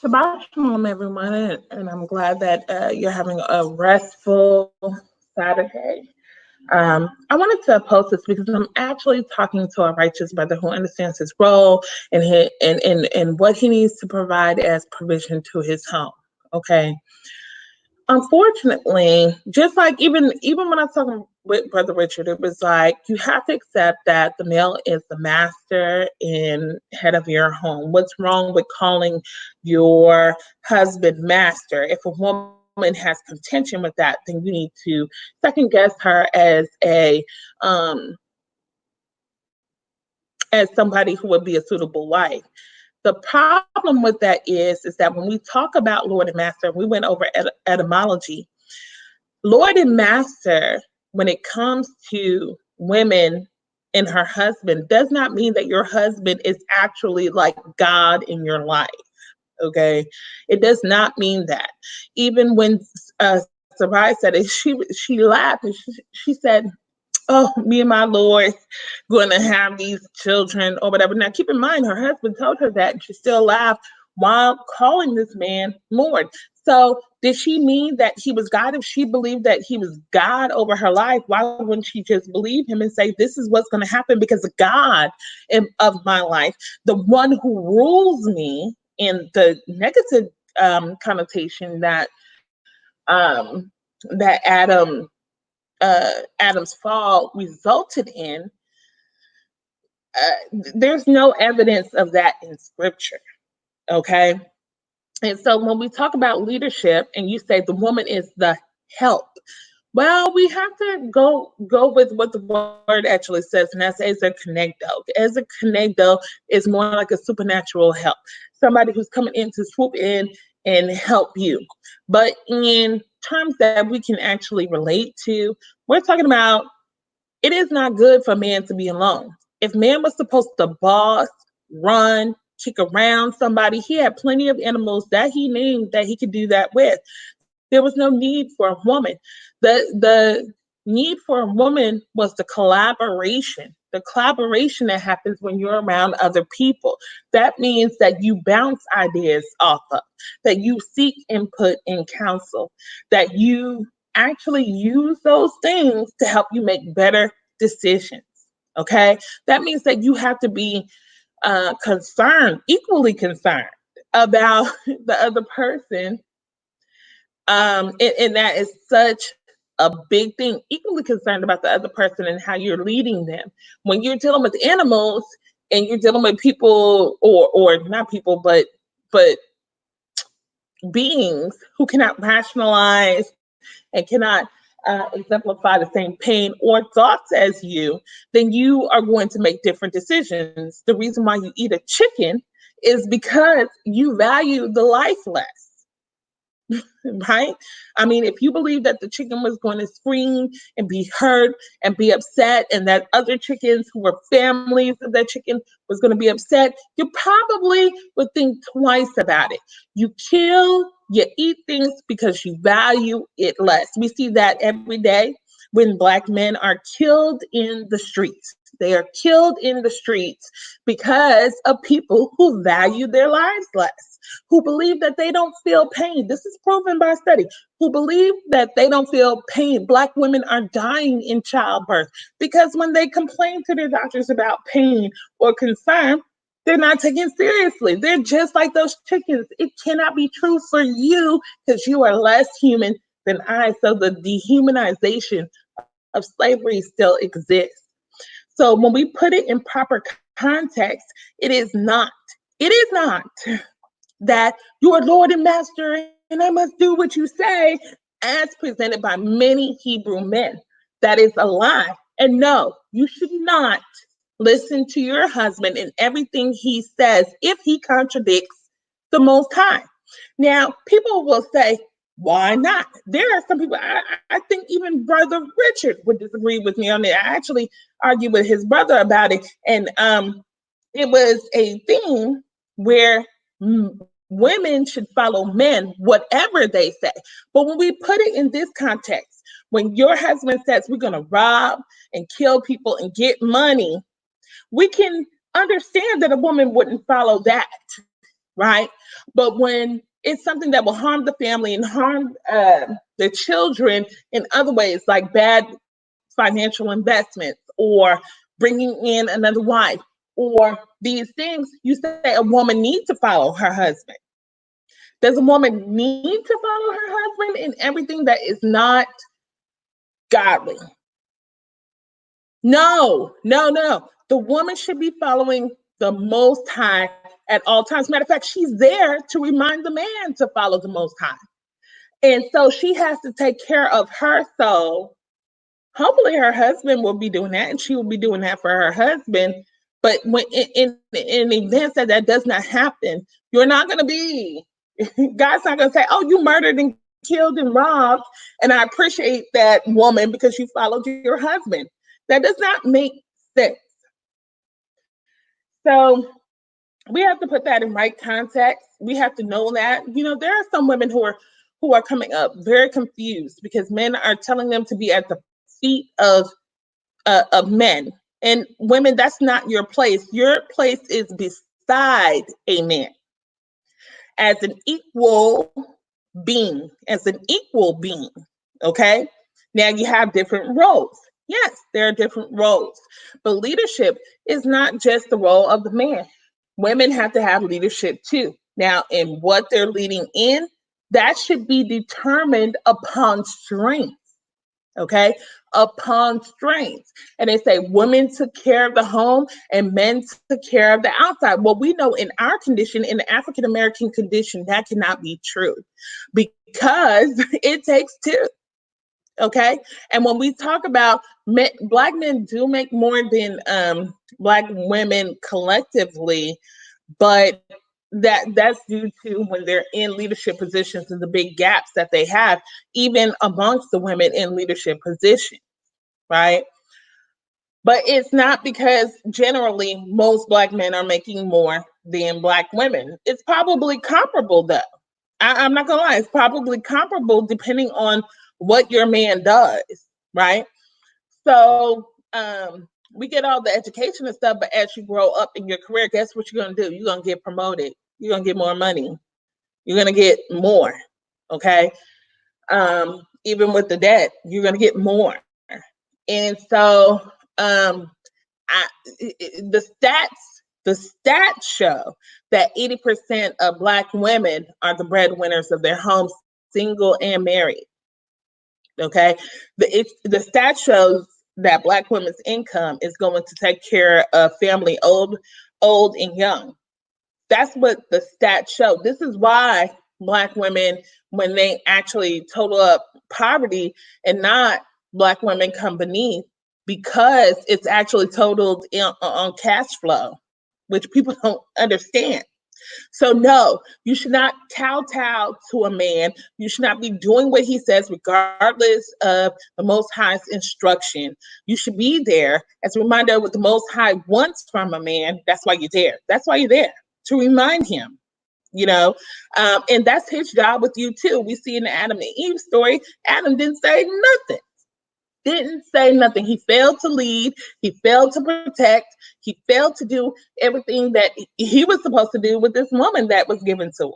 Shabbat shalom, everyone, and I'm glad that you're having a restful Saturday. I wanted to post this because I'm actually talking to a righteous brother who understands his role and what he needs to provide as provision to his home. Okay. Unfortunately, just like even when I was talking with Brother Richard, it was like you have to accept that the male is the master and head of your home. What's wrong with calling your husband master? If a woman has contention with that, then you need to second guess her as somebody who would be a suitable wife. The problem with that is that when we talk about Lord and Master, we went over etymology. Lord and Master, when it comes to women and her husband, does not mean that your husband is actually like God in your life. Okay, it does not mean that. Even when Sarai said it, she laughed and she said, "Oh, me and my Lord going to have these children or whatever." Now, keep in mind, her husband told her that, and she still laughed while calling this man Lord. So, did she mean that he was God? If she believed that he was God over her life, why wouldn't she just believe him and say, "This is what's going to happen because God of my life, the one who rules me," in the negative connotation um, that Adam's fall resulted in, there's no evidence of that in scripture. Okay. And so when we talk about leadership and you say the woman is the help, well, we have to go with what the word actually says, and that's as a connecto. As a connecto is more like a supernatural help, somebody who's coming in to swoop in and help you. But in terms that we can actually relate to, we're talking about it is not good for man to be alone. If man was supposed to boss, run, kick around somebody, he had plenty of animals that he named that he could do that with. There was no need for a woman. The need for a woman was the collaboration that happens when you're around other people. That means that you bounce ideas off of, that you seek input and counsel, that you actually use those things to help you make better decisions. Okay. That means that you have to be concerned, equally concerned about the other person. And that is such a big thing, equally concerned about the other person and how you're leading them. When you're dealing with animals and you're dealing with people or not people, but beings who cannot rationalize and cannot exemplify the same pain or thoughts as you, then you are going to make different decisions. The reason why you eat a chicken is because you value the life less. Right? I mean, if you believe that the chicken was going to scream and be hurt and be upset, and that other chickens who were families of that chicken was going to be upset, you probably would think twice about it. You kill, you eat things because you value it less. We see that every day when Black men are killed in the streets. They are killed in the streets because of people who value their lives less, who believe that they don't feel pain. This is proven by study. Who believe that they don't feel pain. Black women are dying in childbirth because when they complain to their doctors about pain or concern, they're not taken seriously. They're just like those chickens. It cannot be true for you because you are less human than I. So the dehumanization of slavery still exists. So when we put it in proper context, it is not that you are Lord and Master and I must do what you say, as presented by many Hebrew men. That is a lie. And no, you should not listen to your husband in everything he says if he contradicts the Most High. Now, people will say, why not? There are some people, I think even Brother Richard would disagree with me on it. I actually argued with his brother about it. And it was a thing where women should follow men, whatever they say. But when we put it in this context, when your husband says we're going to rob and kill people and get money, we can understand that a woman wouldn't follow that. right? But when it's something that will harm the family and harm the children in other ways, like bad financial investments or bringing in another wife or these things, you say a woman needs to follow her husband. Does a woman need to follow her husband in everything that is not godly? No, no, no. The woman should be following the Most High at all times. Matter of fact, she's there to remind the man to follow the Most High. And so she has to take care of her soul. Hopefully, her husband will be doing that, and she will be doing that for her husband. But when in events that that does not happen, you're not going to be. God's not going to say, "Oh, you murdered and killed and robbed," and I appreciate that woman because you followed your husband. That does not make sense. So we have to put that in right context. We have to know that, there are some women who are coming up very confused because men are telling them to be at the feet of men. And women, that's not your place. Your place is beside a man as an equal being, as an equal being. Okay. Now you have different roles. Yes, there are different roles, but leadership is not just the role of the man. Women have to have leadership too. Now, in what they're leading in, that should be determined upon strength. Okay, upon strength. And they say women took care of the home and men took care of the outside. Well, we know in our condition, in the African American condition, that cannot be true because it takes two. Okay, and when we talk about men, Black men do make more than Black women collectively, but that's due to when they're in leadership positions and the big gaps that they have, even amongst the women in leadership positions, right? But it's not because generally most Black men are making more than Black women. It's probably comparable though. I'm not gonna lie, it's probably comparable depending on what your man does, right? So we get all the education and stuff, but as you grow up in your career, guess what you're gonna do? You're gonna get promoted. You're gonna get more money. You're gonna get more. Okay. Even with the debt, you're gonna get more. And so the stats show that 80% of Black women are the breadwinners of their homes, single and married. Okay, the stat shows that Black women's income is going to take care of family, old and young. That's what the stats show. This is why Black women, when they actually total up poverty and not Black women come beneath, because it's actually totaled on cash flow, which people don't understand. So no, you should not kowtow to a man. You should not be doing what he says, regardless of the Most High's instruction. You should be there as a reminder of what the Most High wants from a man. That's why you're there. That's why you're there, to remind him. And that's his job with you too. We see in the Adam and Eve story, Adam didn't say nothing. Didn't say nothing. He failed to lead. He failed to protect. He failed to do everything that he was supposed to do with this woman that was given to him.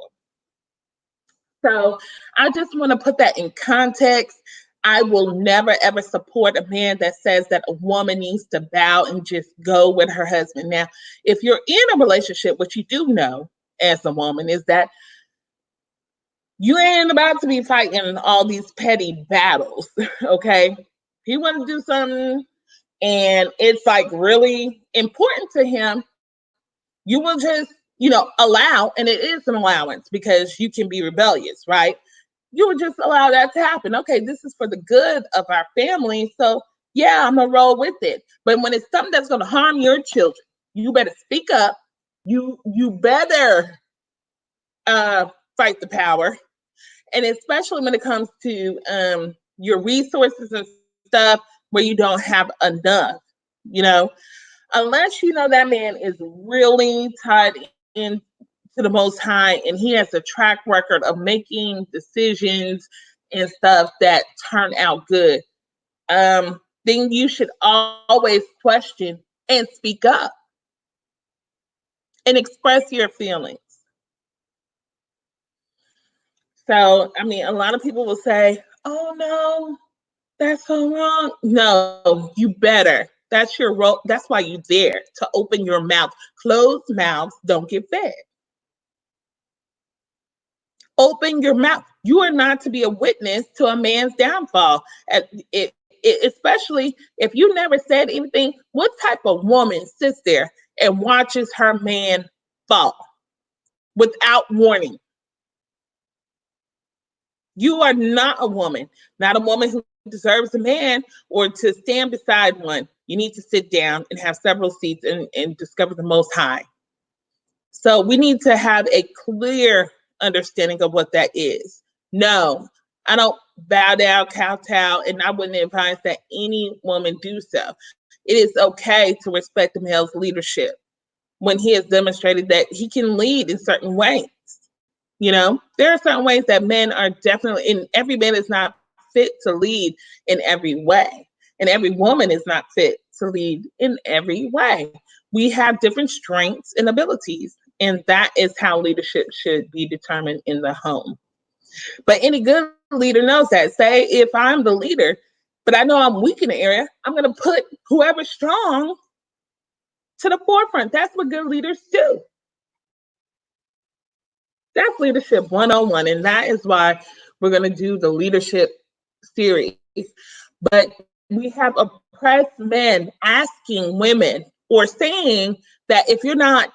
So I just want to put that in context. I will never ever support a man that says that a woman needs to bow and just go with her husband. Now, if you're in a relationship, what you do know as a woman is that you ain't about to be fighting all these petty battles, okay? He want to do something and it's like really important to him, you will just, allow, and it is an allowance because you can be rebellious, right? You would just allow that to happen. Okay, this is for the good of our family. So yeah, I'm gonna roll with it. But when it's something that's gonna harm your children, you better speak up. You better fight the power. And especially when it comes to your resources and stuff where you don't have enough, you know, unless you know that man is really tied into the Most High and he has a track record of making decisions and stuff that turn out good, then you should always question and speak up and express your feelings. So, I mean, a lot of people will say, oh no, that's so wrong. No, you better. That's your role. That's why you're there, to open your mouth. Closed mouths don't get fed. Open your mouth. You are not to be a witness to a man's downfall. Especially if you never said anything. What type of woman sits there and watches her man fall without warning? You are not a woman who deserves a man or to stand beside one. You need to sit down and have several seats and discover the Most High. So we need to have a clear understanding of what that is. No, I don't bow down, kowtow, and I wouldn't advise that any woman do so. It is okay to respect the male's leadership when he has demonstrated that he can lead in certain ways. You know, there are certain ways that men are definitely, and every man is not fit to lead in every way. And every woman is not fit to lead in every way. We have different strengths and abilities, and that is how leadership should be determined in the home. But any good leader knows that. Say, if I'm the leader, but I know I'm weak in the area, I'm going to put whoever's strong to the forefront. That's what good leaders do. That's leadership 101. And that is why we're going to do the leadership series. But we have oppressed men asking women or saying that if you're not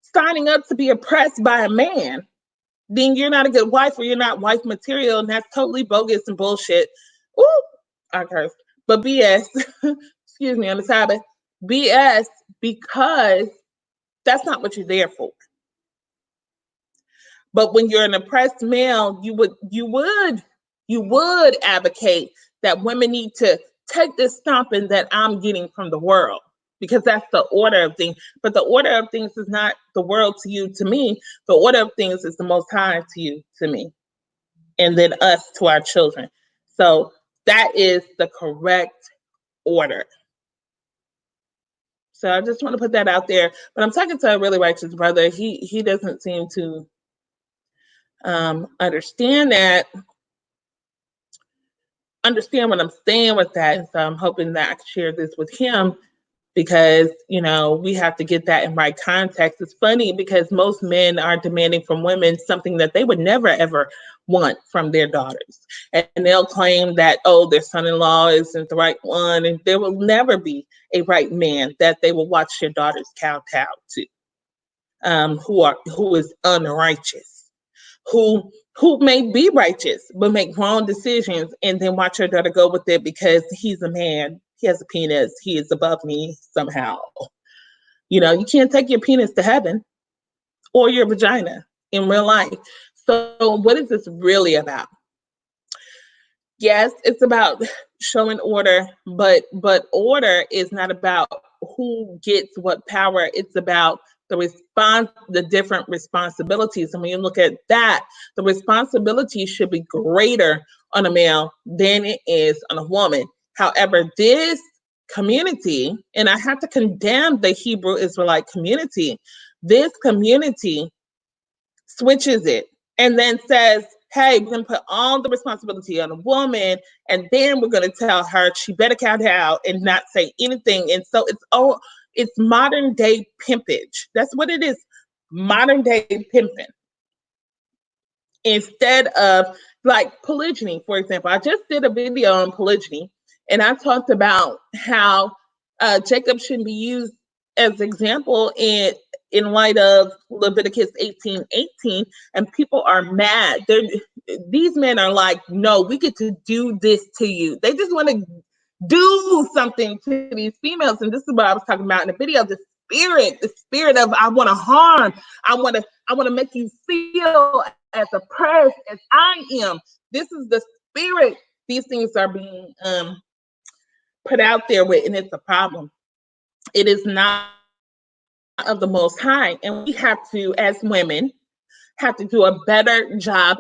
signing up to be oppressed by a man, then you're not a good wife or you're not wife material. And that's totally bogus and bullshit. Ooh, I cursed. But BS, excuse me, on the Sabbath, BS, because that's not what you're there for. But when you're an oppressed male, you would advocate that women need to take this stomping that I'm getting from the world, because that's the order of things. But the order of things is not the world to you, to me. The order of things is the Most High to you, to me, and then us to our children. So that is the correct order. So I just want to put that out there. But I'm talking to a really righteous brother. He doesn't seem to understand what I'm saying with that. And so I'm hoping that I can share this with him, because, we have to get that in right context. It's funny because most men are demanding from women something that they would never, ever want from their daughters. And they'll claim that, oh, their son-in-law isn't the right one. And there will never be a right man that they will watch their daughters kowtow to, who is unrighteous, who may be righteous but make wrong decisions, and then watch her daughter go with it because he's a man, he has a penis, he is above me somehow. You can't take your penis to heaven or your vagina in real life. So what is this really about? Yes, it's about showing order, but order is not about who gets what power. It's about the different responsibilities. And when you look at that, the responsibility should be greater on a male than it is on a woman. However, this community, and I have to condemn the Hebrew Israelite community, this community switches it and then says, hey, we're going to put all the responsibility on a woman, and then we're going to tell her she better count out and not say anything. And so it's modern day pimpage. That's what it is. Modern day pimping. Instead of, like, polygyny, for example. I just did a video on polygyny, and I talked about how Jacob shouldn't be used as example in light of Leviticus 18:18, and people are mad. These men are like, no, we get to do this to you. They just want to do something to these females. And this is what I was talking about in the video, the spirit of, I want to harm. I want to make you feel as oppressed as I am. This is the spirit these things are being put out there with, and it's a problem. It is not of the Most High, and we have to, as women, have to do a better job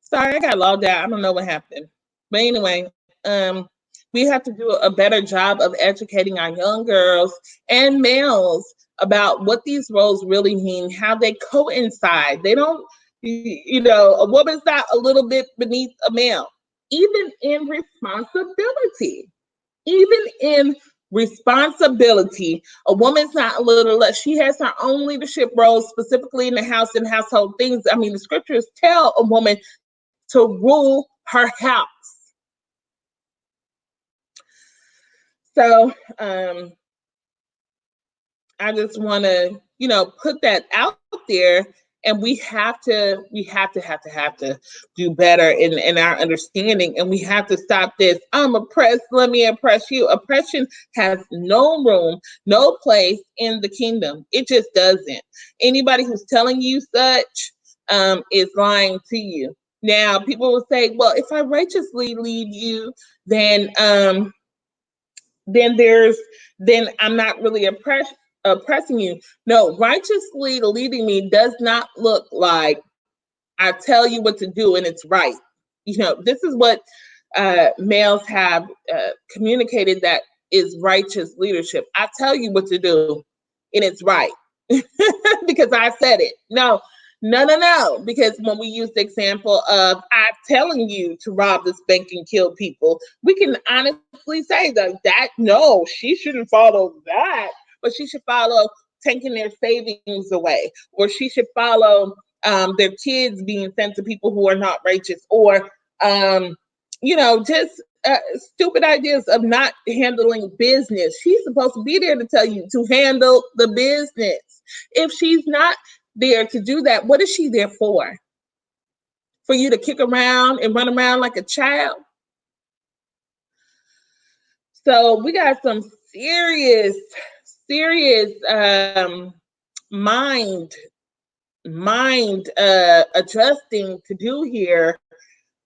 Sorry, I got logged out. I don't know what happened. But anyway, we have to do a better job of educating our young girls and males about what these roles really mean, how they coincide. They don't, a woman's not a little bit beneath a male, even in responsibility. Even in responsibility, a woman's not a little less. She has her own leadership roles, specifically in the house and household things. I mean, the scriptures tell a woman to rule her house. So I just want to, put that out there. And we have to do better in our understanding. And we have to stop this. I'm oppressed. Let me oppress you. Oppression has no room, no place in the kingdom. It just doesn't. Anybody who's telling you such is lying to you. Now, people will say, well, if I righteously lead you, then then I'm not really oppressing you. No, righteously leading me does not look like I tell you what to do and it's right. This is what males have communicated that is righteous leadership. I tell you what to do and it's right because I said it. No, no, no, no. Because when we use the example of I'm telling you to rob this bank and kill people, we can honestly say that no, she shouldn't follow that, but she should follow taking their savings away, or she should follow their kids being sent to people who are not righteous, or just stupid ideas of not handling business. She's supposed to be there to tell you to handle the business. If she's not there to do that, what is she there for? For you to kick around and run around like a child? So we got some serious mind adjusting to do here.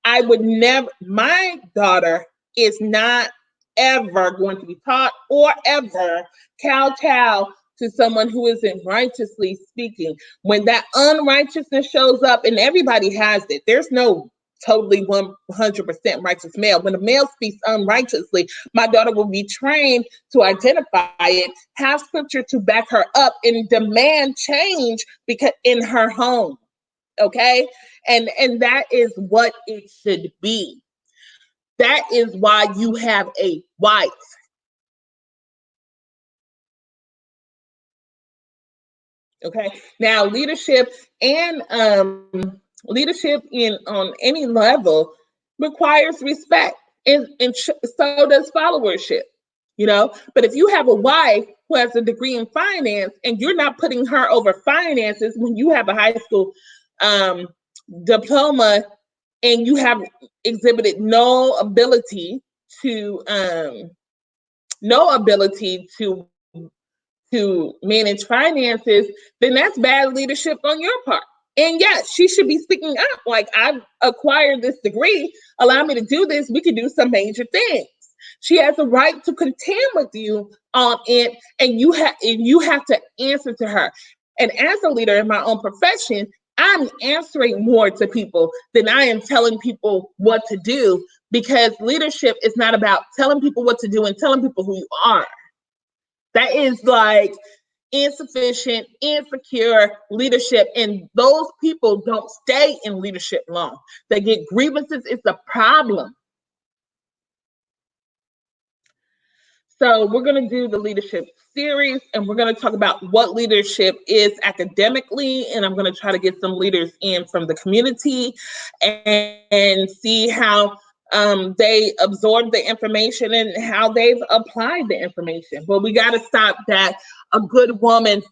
I would never, my daughter is not ever going to be taught or ever kowtow to someone who isn't righteously speaking. When that unrighteousness shows up, and everybody has it, there's no totally 100% righteous male. When a male speaks unrighteously, my daughter will be trained to identify it, have scripture to back her up, and demand change because in her home. Okay, and that is what it should be. That is why you have a wife. Okay, now leadership and leadership in on any level requires respect, and so does followership. But if you have a wife who has a degree in finance and you're not putting her over finances when you have a high school um, diploma, and you have exhibited no ability to manage finances, then that's bad leadership on your part. And yes, she should be speaking up. Like, I've acquired this degree, allow me to do this. We can do some major things. She has a right to contend with you on it, and you have to answer to her. And as a leader in my own profession, I'm answering more to people than I am telling people what to do, because leadership is not about telling people what to do and telling people who you are. That is like insufficient, insecure leadership. And those people don't stay in leadership long. They get grievances. It's a problem. So we're going to do the leadership series, and we're going to talk about what leadership is academically. And I'm going to try to get some leaders in from the community and see how they absorb the information and how they've applied the information. But we got to stop that a good woman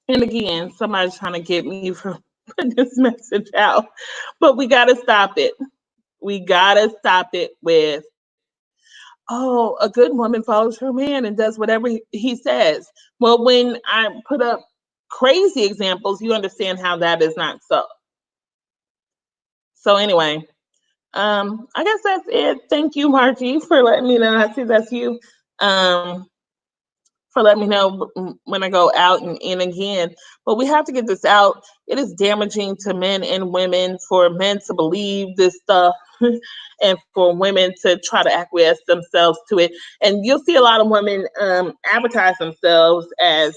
And again, somebody's trying to get me from putting this message out, but we got to stop it. We got to stop it with, oh, a good woman follows her man and does whatever he says. Well, when I put up crazy examples, you understand how that is not so. So anyway, I guess that's it. Thank you, Margie, for letting me know. I see that's you. For letting me know when I go out and in again. But we have to get this out. It is damaging to men and women for men to believe this stuff and for women to try to acquiesce themselves to it. And you'll see a lot of women advertise themselves as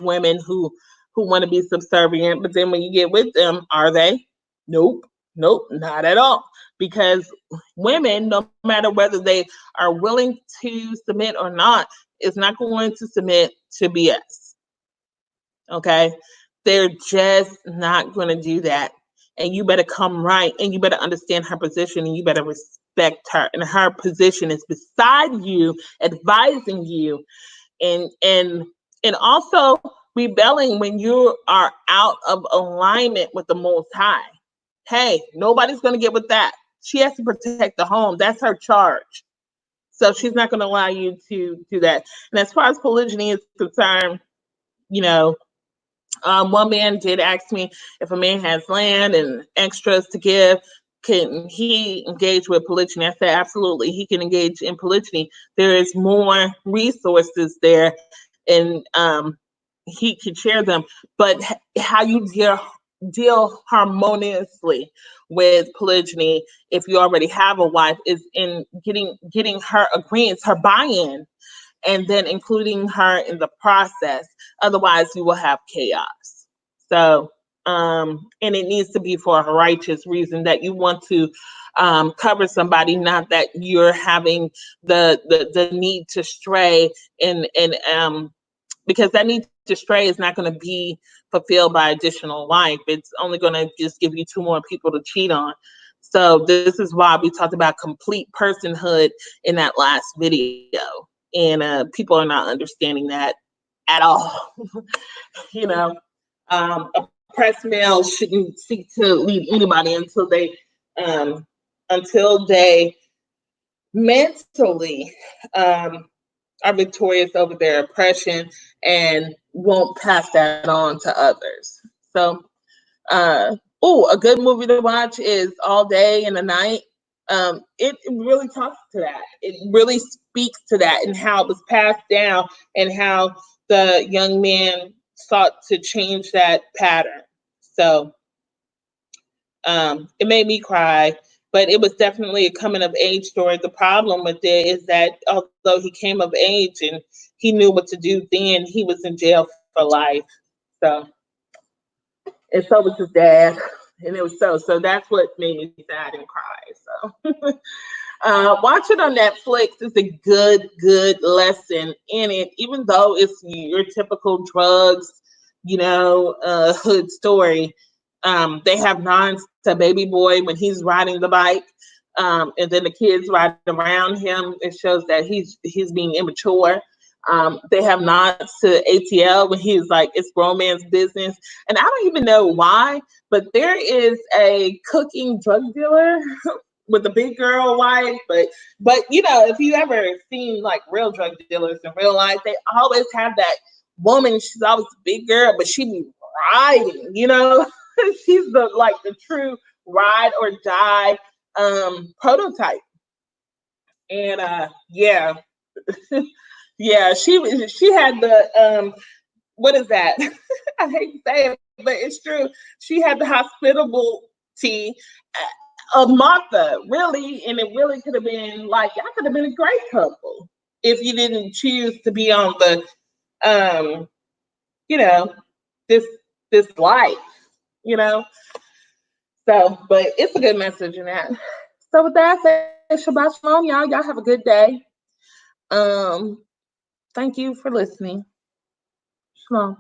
women who want to be subservient. But then when you get with them, are they? Nope. Nope, not at all. Because women, no matter whether they are willing to submit or not, is not going to submit to BS. Okay? They're just not going to do that. And you better come right and you better understand her position and you better respect her. And her position is beside you, advising you, and also rebelling when you are out of alignment with the Most High. Hey, nobody's going to get with that. She has to protect the home. That's her charge. So she's not going to allow you to do that. And as far as polygyny is concerned, you know, one man did ask me if a man has land and extras to give, can he engage with polygyny? I said, absolutely, he can engage in polygyny. There is more resources there, and he can share them. But how you deal harmoniously with polygyny, if you already have a wife, is in getting her agreements, her buy-in, and then including her in the process. Otherwise, you will have chaos. So, and it needs to be for a righteous reason that you want to cover somebody, not that you're having the need to stray and because that need to stray is not going to be fulfilled by additional life. It's only going to just give you two more people to cheat on. So this is why we talked about complete personhood in that last video. And people are not understanding that at all. You know, oppressed males shouldn't seek to lead anybody until they mentally are victorious over their oppression and won't pass that on to others. So, a good movie to watch is All Day and the Night. It really talks to that. It really speaks to that and how it was passed down and how the young man sought to change that pattern. So it made me cry, but it was definitely a coming of age story. The problem with it is that although he came of age and he knew what to do then, he was in jail for life. So, and so was his dad. And it was so that's what made me sad and cry. So watch it on Netflix. It's a good lesson in it, even though it's your typical drugs, hood story. They have nods to Baby Boy when he's riding the bike, and then the kids ride around him. It shows that he's being immature. They have nods to ATL when he's like, it's grown man's business. And I don't even know why, but there is a cooking drug dealer with a big girl wife. But if you ever seen like real drug dealers in real life, they always have that woman. She's always a big girl, but she be riding, she's the true ride or die prototype. And yeah, she had the what is that? I hate to say it, but it's true. She had the hospitality of Martha, really, and it really could have been like y'all could have been a great couple if you didn't choose to be on the this life, So, but it's a good message in that. So with that, I say Shabbat Shalom, y'all. Y'all have a good day. Thank you for listening. Shalom.